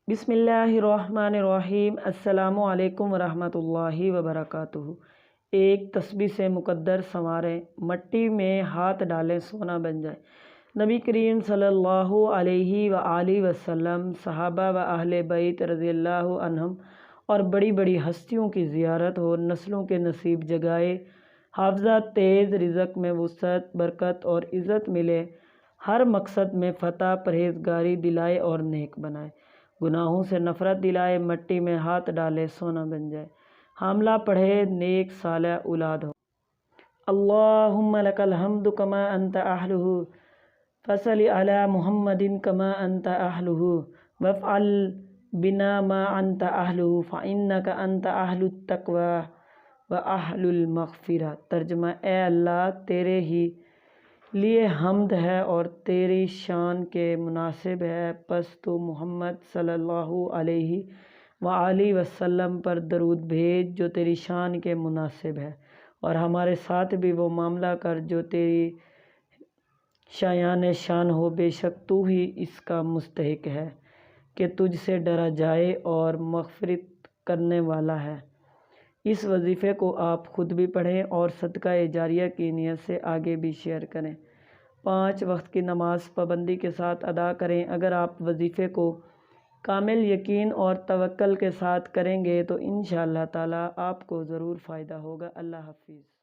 بسم اللہ الرحمن الرحیم۔ السلام علیکم ورحمۃ اللہ وبرکاتہ۔ ایک تسبیح سے مقدر سنواریں، مٹی میں ہاتھ ڈالیں سونا بن جائے۔ نبی کریم صلی اللہ علیہ وآلہ وسلم، صحابہ و اہل بیت رضی اللہ عنہم اور بڑی بڑی ہستیوں کی زیارت ہو، نسلوں کے نصیب جگائے، حافظہ تیز، رزق میں وسعت، برکت اور عزت ملے، ہر مقصد میں فتح، پرہیزگاری دلائے اور نیک بنائے، گناہوں سے نفرت دلائے، مٹی میں ہاتھ ڈالے سونا بن جائے، حاملہ پڑھے نیک صالح اولاد ہو۔ اللہم لک الحمد کما انت اہلہ، فصل علی محمد کما انت اہلہ، وافعل بنا ما انت اہلہ، فانک انت اہل التقوی واہل المغفرہ۔ ترجمہ: اے اللہ، تیرے ہی لیے حمد ہے اور تیری شان کے مناسب ہے، پس تو محمد صلی اللہ علیہ وآلہ وسلم پر درود بھیج جو تیری شان کے مناسب ہے، اور ہمارے ساتھ بھی وہ معاملہ کر جو تیری شایان شان ہو۔ بے شک تو ہی اس کا مستحق ہے کہ تجھ سے ڈرا جائے اور مغفرت کرنے والا ہے۔ اس وظیفے کو آپ خود بھی پڑھیں اور صدقہ جاریہ کی نیت سے آگے بھی شیئر کریں۔ 5 وقت کی نماز پابندی کے ساتھ ادا کریں۔ اگر آپ وظیفے کو کامل یقین اور توکل کے ساتھ کریں گے تو انشاءاللہ تعالیٰ آپ کو ضرور فائدہ ہوگا۔ اللہ حافظ۔